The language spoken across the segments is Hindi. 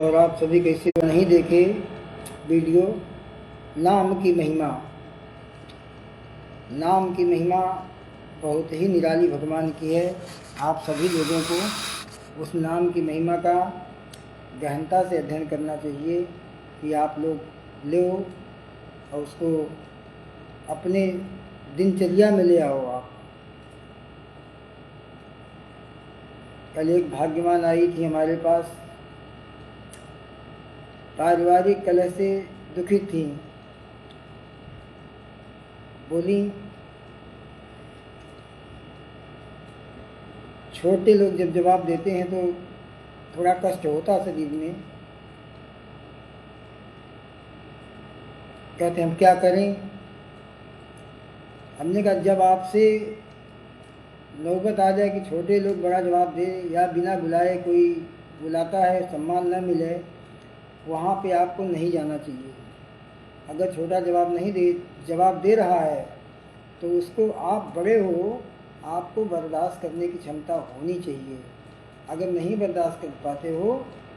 और आप सभी कैसे नहीं देखे वीडियो नाम की महिमा। नाम की महिमा बहुत ही निराली भगवान की है। आप सभी लोगों को उस नाम की महिमा का गहनता से अध्ययन करना चाहिए कि आप लोग ले और उसको अपने दिनचर्या में ले आओ। आप कल एक भाग्यवान आई थी हमारे पास, पारिवारिक कलह से दुखित थी। बोली, छोटे लोग जब जवाब देते हैं तो थोड़ा कष्ट होता शरीर में। कहते हम क्या करें। हमने कहा जब आपसे नौबत आ जाए कि छोटे लोग बड़ा जवाब दे या बिना बुलाए कोई बुलाता है, सम्मान न मिले, वहाँ पे आपको नहीं जाना चाहिए। अगर छोटा जवाब दे रहा है तो उसको आप बड़े हो, आपको बर्दाश्त करने की क्षमता होनी चाहिए। अगर नहीं बर्दाश्त कर पाते हो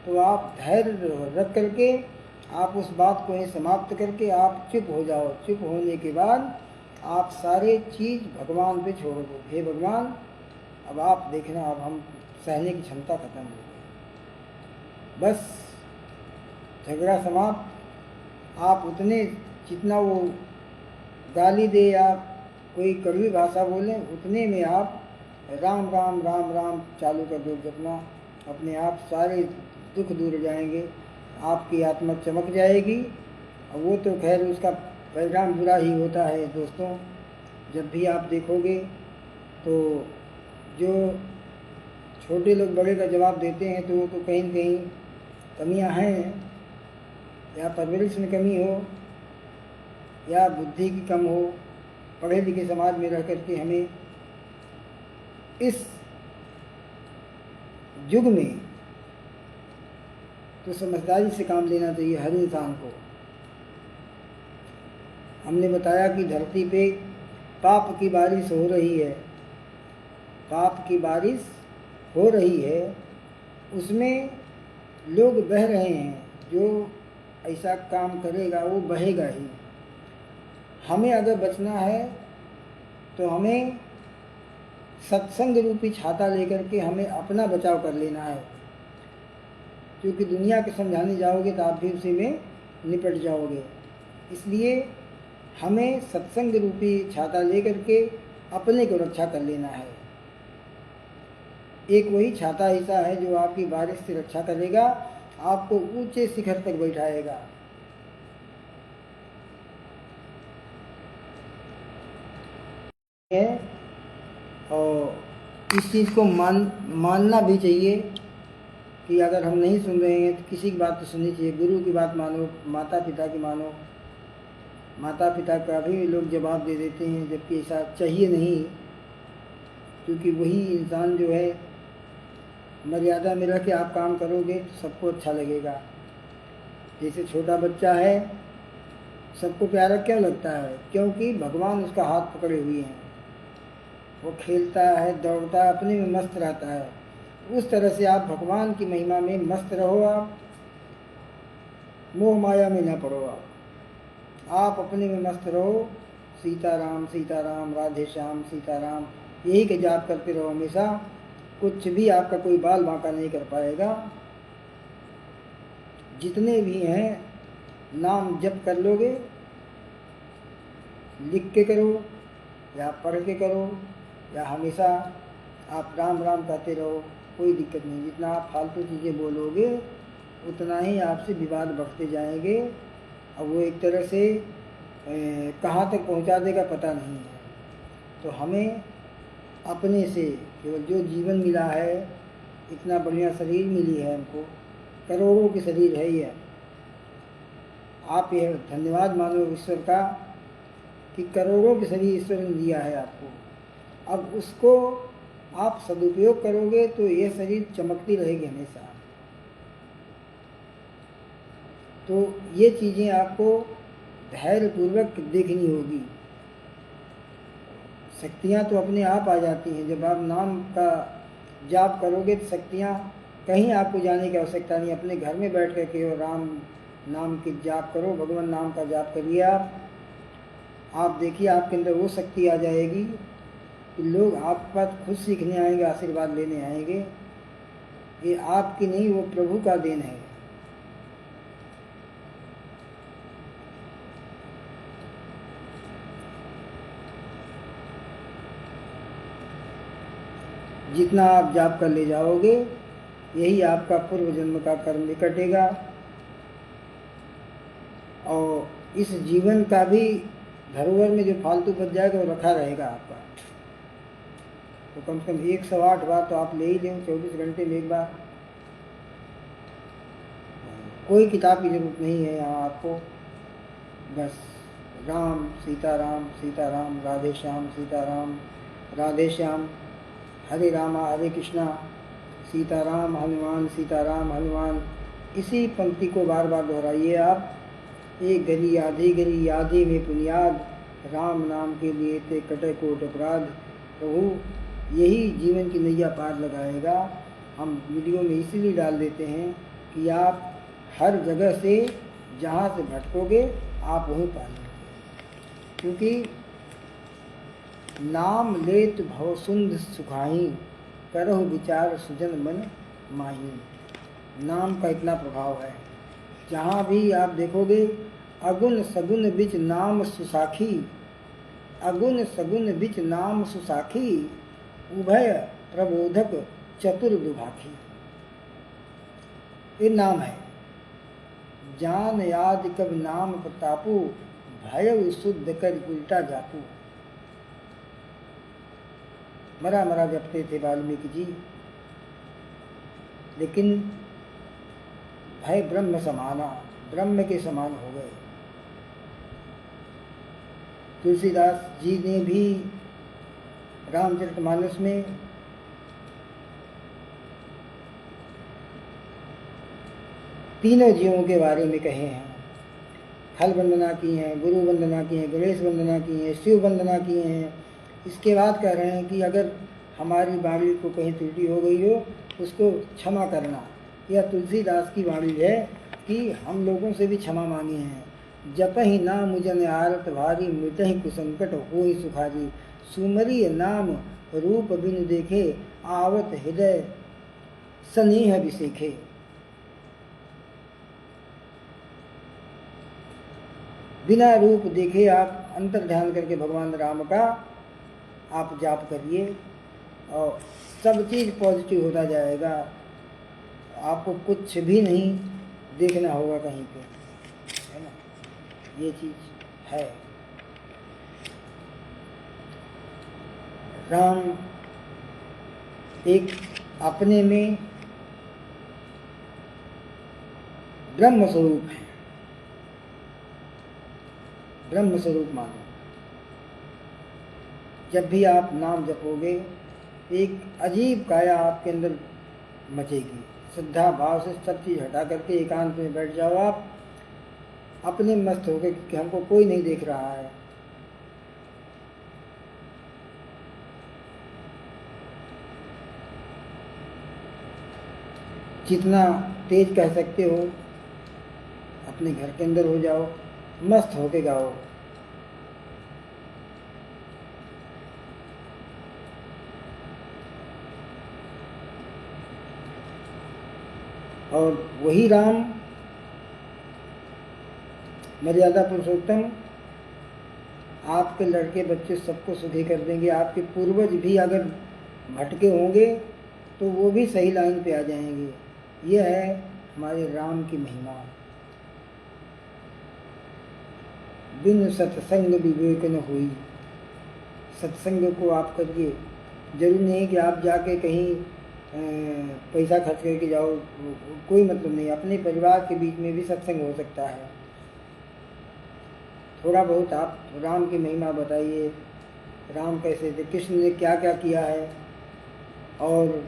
तो आप धैर्य रख करके आप उस बात को समाप्त करके आप चुप हो जाओ। चुप होने के बाद आप सारे चीज़ भगवान पे छोड़ दो। हे भगवान, अब आप देखना, अब हम सहने की क्षमता खत्म हो गई, बस झगड़ा समाप्त। आप उतने जितना वो गाली दे या कोई कड़वी भाषा बोले उतने में आप राम राम राम राम चालू कर दो जपना। अपने आप सारे दुख दूर हो जाएंगे, आपकी आत्मा चमक जाएगी। और वो तो खैर उसका परिणाम बुरा ही होता है दोस्तों। जब भी आप देखोगे तो जो छोटे लोग बड़े का जवाब देते हैं तो वो तो कहीं न कहीं कमियां हैं, या परवरिश में कमी हो या बुद्धि की कम हो। पढ़े लिखे समाज में रह करके हमें इस युग में तो समझदारी से काम लेना चाहिए हर इंसान को। हमने बताया कि धरती पे पाप की बारिश हो रही है, पाप की बारिश हो रही है, उसमें लोग बह रहे हैं। जो ऐसा काम करेगा वो बहेगा ही। हमें अगर बचना है तो हमें सत्संग रूपी छाता लेकर के हमें अपना बचाव कर लेना है, क्योंकि दुनिया के समझाने जाओगे तो आप भी उसी में निपट जाओगे। इसलिए हमें सत्संग रूपी छाता लेकर के अपने को रक्षा कर लेना है। एक वही छाता ऐसा है जो आपकी बारिश से रक्षा करेगा, आपको ऊंचे शिखर तक बैठाएगा। और इस चीज़ को मानना भी चाहिए कि अगर हम नहीं सुन रहे हैं तो किसी की बात तो सुननी चाहिए। गुरु की बात मानो, माता पिता की मानो। माता पिता का भी लोग जवाब दे देते हैं, जबकि ऐसा चाहिए नहीं, क्योंकि वही इंसान जो है मर्यादा में रह के आप काम करोगे तो सबको अच्छा लगेगा। जैसे छोटा बच्चा है, सबको प्यारा क्यों लगता है? क्योंकि भगवान उसका हाथ पकड़े हुए हैं। वो खेलता है, दौड़ता है, अपने में मस्त रहता है। उस तरह से आप भगवान की महिमा में मस्त रहो। आप मोह माया में न पड़ो। आप अपने में मस्त रहो। सीताराम सीताराम, राधे श्याम सीताराम, यही के जाप करते रहो हमेशा। कुछ भी आपका कोई बाल बांका नहीं कर पाएगा। जितने भी हैं नाम जप कर लोगे, लिख के करो या पढ़ के करो या हमेशा आप राम राम कहते रहो, कोई दिक्कत नहीं। जितना आप फालतू चीज़ें बोलोगे उतना ही आपसे विवाद बढ़ते जाएंगे, और वो एक तरह से कहाँ तक पहुँचा देगा पता नहीं है। तो हमें अपने से केवल जो जीवन मिला है, इतना बढ़िया शरीर मिली है हमको, करोड़ों के शरीर है ये। आप यह धन्यवाद मानो ईश्वर का कि करोड़ों के शरीर ईश्वर ने दिया है आपको। अब उसको आप सदुपयोग करोगे तो यह शरीर चमकती रहेगी हमेशा। तो ये चीज़ें आपको धैर्यपूर्वक देखनी होगी। शक्तियाँ तो अपने आप आ जाती हैं। जब आप नाम का जाप करोगे तो शक्तियाँ कहीं आपको जाने की आवश्यकता नहीं, अपने घर में बैठ कर के राम नाम की जाप करो, भगवान नाम का जाप करिए आप देखिए आपके अंदर वो शक्ति आ जाएगी कि लोग आप पास खुद सीखने आएंगे, आशीर्वाद लेने आएंगे। ये आपकी नहीं, वो प्रभु का देन है। जितना आप जाप कर ले जाओगे यही आपका पूर्व जन्म का कर्म कटेगा और इस जीवन का भी धरोहर में जो फालतू बच जाएगा वो रखा रहेगा आपका। तो कम से कम 108 बार तो आप ले ही लें, 24 घंटे में एक बार। कोई किताब की जरूरत नहीं है यहाँ आपको, बस राम सीताराम सीताराम राधे श्याम सीताराम राधे श्याम, हरे रामा हरे कृष्णा सीताराम हनुमान सीताराम हनुमान, इसी पंक्ति को बार बार दोहराइए आप। एक घड़ी आधी में पुनियाद, राम नाम के लिए ते कटे कोट अपराध। प्रभु यही जीवन की नैया पार लगाएगा। हम वीडियो में इसीलिए डाल देते हैं कि आप हर जगह से जहाँ से भटकोगे आप वहीं पाएंगे, क्योंकि नाम लेत भव सुंद सुखाई, करहु विचार सुजन मन माही। नाम का इतना प्रभाव है, जहाँ भी आप देखोगे अगुण सगुण बिच नाम सुसाखी, अगुण सगुण बिच नाम सुसाखी, उभय प्रबोधक चतुर दुभाखी। ये नाम है। जान याद कब नाम प्रतापू, भय शुद्ध कर उल्टा जापू। मरा मरा जपते थे वाल्मीकि जी, लेकिन भय ब्रह्म समाना, ब्रह्म के समान हो गए। तुलसीदास जी ने भी रामचरितमानस में तीनों जीवों के बारे में कहे हैं। खल वंदना की हैं, गुरु वंदना की हैं, गणेश वंदना की हैं, शिव वंदना की हैं। इसके बाद कह रहे हैं कि अगर हमारी वाणी को कहीं त्रुटि हो गई हो उसको क्षमा करना। यह तुलसीदास की वाणी है कि हम लोगों से भी क्षमा मांगे हैं। जपहि नाम मुझन आरत भारी, मिटहि कुसंकट होई सुखारी। सुमरी नाम रूप बिनु देखे, आवत हृदय स्नेह विसेखे। बिना रूप देखे आप अंतर ध्यान करके भगवान राम का आप जाप करिए और सब चीज़ पॉजिटिव होता जाएगा। आपको कुछ भी नहीं देखना होगा कहीं पे, है ना। ये चीज़ है। राम एक अपने में ब्रह्म स्वरूप है, ब्रह्म स्वरूप मानो। जब भी आप नाम जपोगे एक अजीब काया आपके अंदर मचेगी। श्रद्धा भाव से सब चीज़ हटा करके एकांत में बैठ जाओ आप, अपने मस्त होकर कि हमको कोई नहीं देख रहा है। जितना तेज कह सकते हो अपने घर के अंदर हो जाओ, मस्त होके गाओ। और वही राम मर्यादा पुरुषोत्तम आपके लड़के बच्चे सबको सुखी कर देंगे। आपके पूर्वज भी अगर भटके होंगे तो वो भी सही लाइन पे आ जाएंगे। ये है हमारे राम की महिमा। बिन सत्संग विवेक न हुई। सत्संग को आप करिए। जरूरी नहीं कि आप जाके कहीं पैसा खर्च करके जाओ, कोई मतलब नहीं। अपने परिवार के बीच में भी सत्संग हो सकता है। थोड़ा बहुत आप राम की महिमा बताइए, राम कैसे थे, कृष्ण ने क्या क्या किया है, और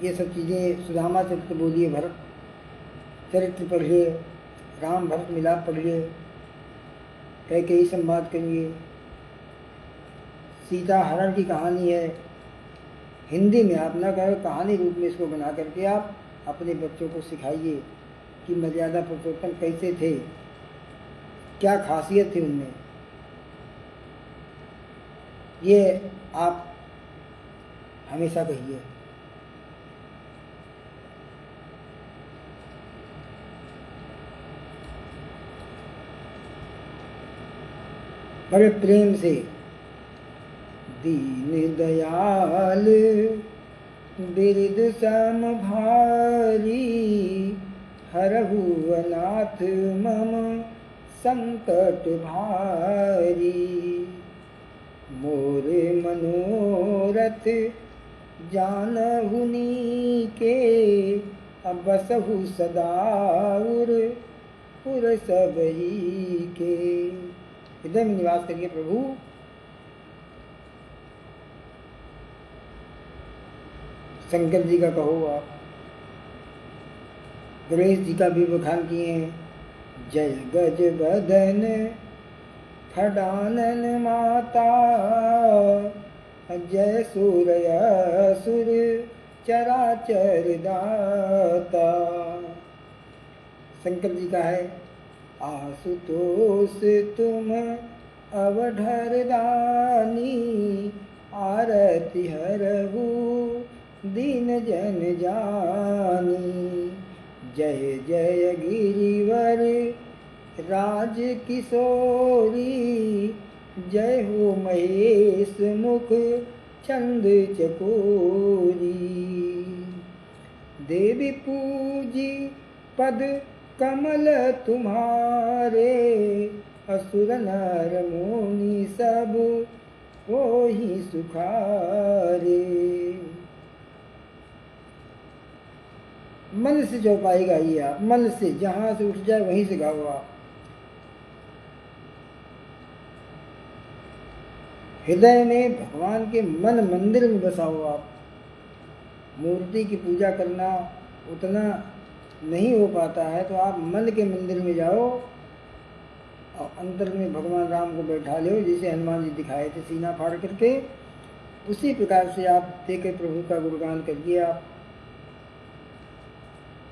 ये सब चीज़ें। सुदामा चरित्र बोलिए, भरत चरित्र पढ़िए, राम भरत मिलाप पढ़िए, कैकेयी संवाद करिए, सीता हरण की कहानी है, हिंदी में आप ना कहो, कहानी रूप में इसको बना करके आप अपने बच्चों को सिखाइए कि मर्यादा पुरुषोत्तम कैसे थे, क्या खासियत थी उनमें। ये आप हमेशा कहिए। बड़े प्रेम से, दीन दयाल बिरद सम भारी, हरहु अनाथ मम संकट भारी, मोरे मनोरथ जानहु नीके, बसहु सदा पुर सबही के। हृदय में निवास करिए प्रभु। शंकर जी का कहो आप, गणेश जी का भी बखान किए हैं। जय गज बदन खडानन माता, जय सूर्य असुर चराचर दाता। शंकर जी का है, आशुतोष तुम अवधर दानी, आरती हरहु दीन जन जानी। जय जय गिरिवर राज किशोरी, जय हो महेश मुख चंद चकोरी। देवी पूजी पद कमल तुम्हारे, असुर नर मुनि सब ओहि सुखारे। मन से चौपाई गाइए आप, मन से, जहाँ से उठ जाए वहीं से गाओ आप। हृदय में भगवान के मन मंदिर में बसाओ आप। मूर्ति की पूजा करना उतना नहीं हो पाता है, तो आप मन के मंदिर में जाओ और अंतर में भगवान राम को बैठा लो, जैसे हनुमान जी दिखाए थे सीना फाड़ करके। उसी प्रकार से आप देखे प्रभु का गुणगान करिए आप,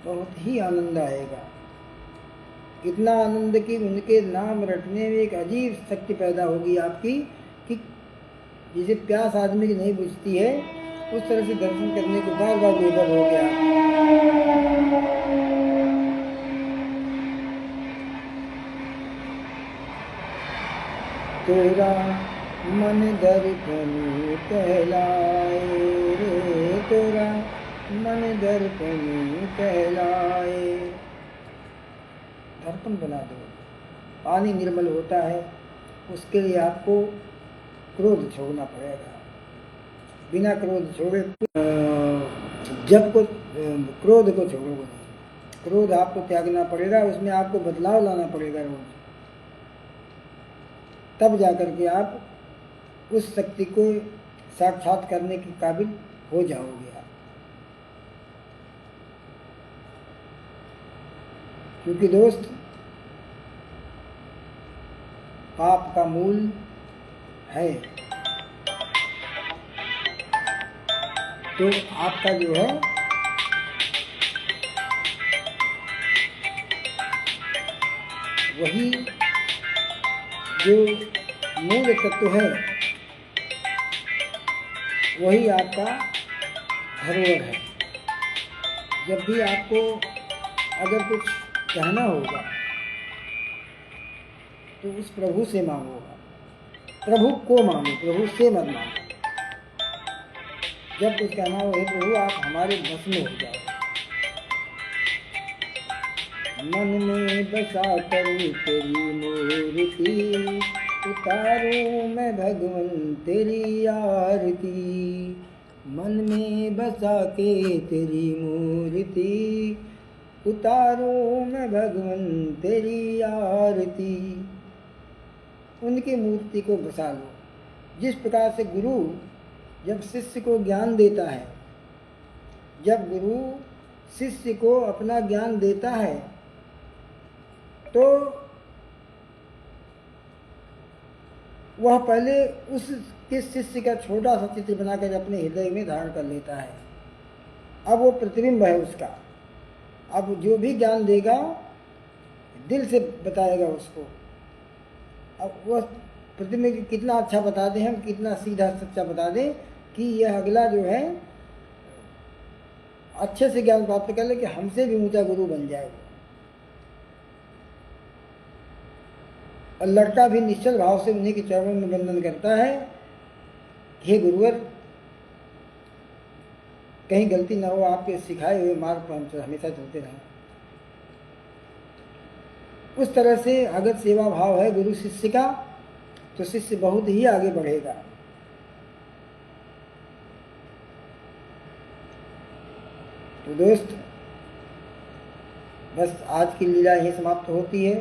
बहुत ही आनंद आएगा। इतना आनंद कि उनके नाम रटने में एक अजीब शक्ति पैदा होगी आपकी, कि जिसे प्यास आदमी की नहीं बुझती है, उस तरह से दर्शन करने को बार बार बेबस हो गया। तेरा मन दर्पण कहलाए रे, तेरा मन दर्पण कहलाए। दर्पण बना दो। पानी निर्मल होता है, उसके लिए आपको क्रोध छोड़ना पड़ेगा। बिना क्रोध छोड़े जब को क्रोध को छोड़ोगे नहीं। क्रोध आपको त्यागना पड़ेगा, उसमें आपको बदलाव लाना पड़ेगा रोज। तब जाकर के आप उस शक्ति को साक्षात करने के काबिल हो जाओगे आप। क्योंकि दोस्त, पाप का मूल है, तो आपका जो है वही जो मूल तत्व है, वही आपका धरोहर है। जब भी आपको अगर कुछ कहना होगा तो उस प्रभु से मांगोगा। प्रभु को मांगो, प्रभु से मत मांगो। जब कुछ कहना हो, हे प्रभु आप हमारे बस में हो जाओ। मन में बसा करूँ तेरी मूर्ति, उतारूं मैं भगवन तेरी आरती। मन में बसा के तेरी मूर्ति, उतारूं मैं भगवन तेरी आरती। उनकी मूर्ति को बसा लो। जिस प्रकार से गुरु जब शिष्य को ज्ञान देता है, जब गुरु शिष्य को अपना ज्ञान देता है, तो वह पहले उसके शिष्य का छोटा सा चित्र बनाकर अपने हृदय में धारण कर लेता है। अब वो प्रतिबिंब है उसका। अब जो भी ज्ञान देगा दिल से बताएगा उसको। अब वह प्रतिबिंब कितना अच्छा बता दें, हम कितना सीधा सच्चा बता दें कि यह अगला जो है अच्छे से ज्ञान प्राप्त कर ले कि हमसे भी ऊंचा गुरु बन जाएगा। और लड़का भी निश्चल भाव से उन्हीं के चरणों में वंदन करता है, हे गुरुवर कहीं गलती ना हो, आपके सिखाए हुए मार्ग पर हम हमेशा चलते रहें। उस तरह से अगर सेवा भाव है गुरु शिष्य का तो शिष्य बहुत ही आगे बढ़ेगा। तो दोस्त, बस आज की लीला यहीं समाप्त होती है।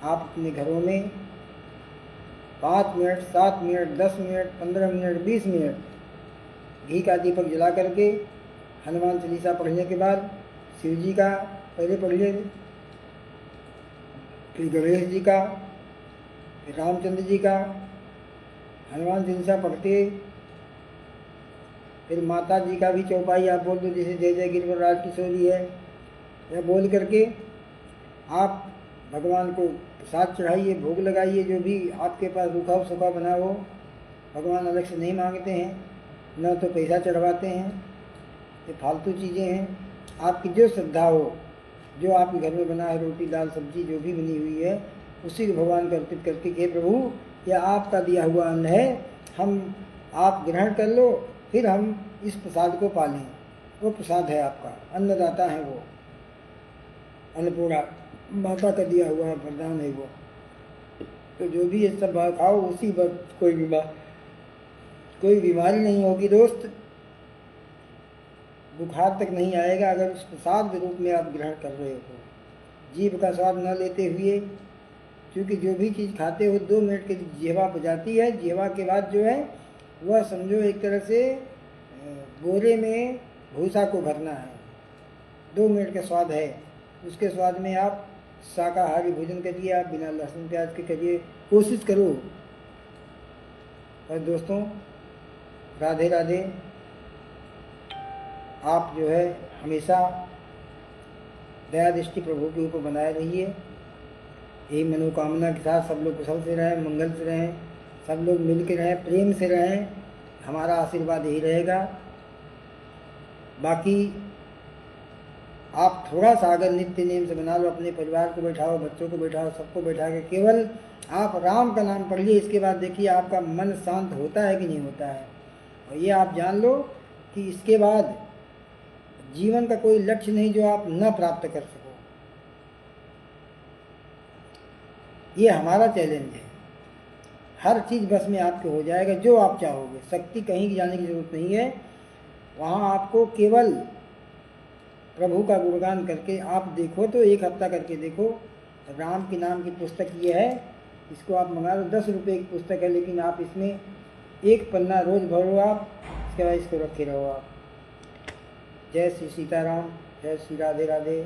आप अपने घरों में 5 minute, 7 minute, 10 minute, 15 minute, 20 minute घी का दीपक जला करके हनुमान चालीसा पढ़ने के बाद शिव जी का पहले पढ़िए, फिर गणेश जी का, फिर रामचंद्र जी का। हनुमान चालीसा पढ़ते फिर माता जी का भी चौपाई आप बोल दो, जैसे जय जय गिरिवर राज किशोरी है, यह बोल करके आप भगवान को प्रसाद चढ़ाइए, भोग लगाइए। जो भी आपके पास रूखा सूखा बना हो, भगवान अलग से नहीं मांगते हैं, न तो पैसा चढ़वाते हैं, ये फालतू चीज़ें हैं। आपकी जो श्रद्धा हो, जो आपके घर में बना है, रोटी दाल सब्जी जो भी बनी हुई है, उसी को भगवान को अर्पित करके कि प्रभु यह आपका दिया हुआ अन्न है, हम आप ग्रहण कर लो, फिर हम इस प्रसाद को पालें। वो प्रसाद है आपका, अन्नदाता है वो, अन्नपूर्णा माता का दिया हुआ वरदान है वो। तो जो भी ये सब खाओ, उसी वक्त कोई बीमारी नहीं होगी दोस्त, बुखार तक नहीं आएगा अगर उस प्रसाद के रूप में आप ग्रहण कर रहे हो। जीभ का स्वाद न लेते हुए, क्योंकि जो भी चीज़ खाते हो 2 मिनट के जिह्वा पर जाती है। जिह्वा के बाद जो है वह समझो एक तरह से बोरे में भूसा को भरना है। 2 मिनट का स्वाद है, उसके स्वाद में आप शाकाहारी भोजन करिए, आप बिना लहसुन प्याज के करिए, कोशिश करो। और दोस्तों, राधे राधे। आप जो है हमेशा दया दृष्टि प्रभु के ऊपर बनाए रहिए। यही मनोकामना के साथ सब लोग कुशल से रहें, मंगल से रहें, सब लोग मिल के रहें, प्रेम से रहें, हमारा आशीर्वाद यही रहेगा। बाकी आप थोड़ा सा अगर नित्य नियम से बना लो, अपने परिवार को बैठाओ, बच्चों को बैठाओ, सबको बैठा के केवल आप राम का नाम पढ़िए। इसके बाद देखिए आपका मन शांत होता है कि नहीं होता है। और ये आप जान लो कि इसके बाद जीवन का कोई लक्ष्य नहीं जो आप न प्राप्त कर सको। ये हमारा चैलेंज है। हर चीज़ बस में आपके हो जाएगा जो आप चाहोगे। शक्ति कहीं जाने की जरूरत नहीं है, वहाँ आपको केवल प्रभु का गुणगान करके आप देखो, तो 1 हफ्ता करके देखो। राम के नाम की पुस्तक ये है, इसको आप मंगा लो। 10 रुपये की पुस्तक है, लेकिन आप इसमें 1 पन्ना रोज भरो आप, इसके बाद इसको रखे रहो आप। जय श्री सीताराम, जय श्री राधे राधे।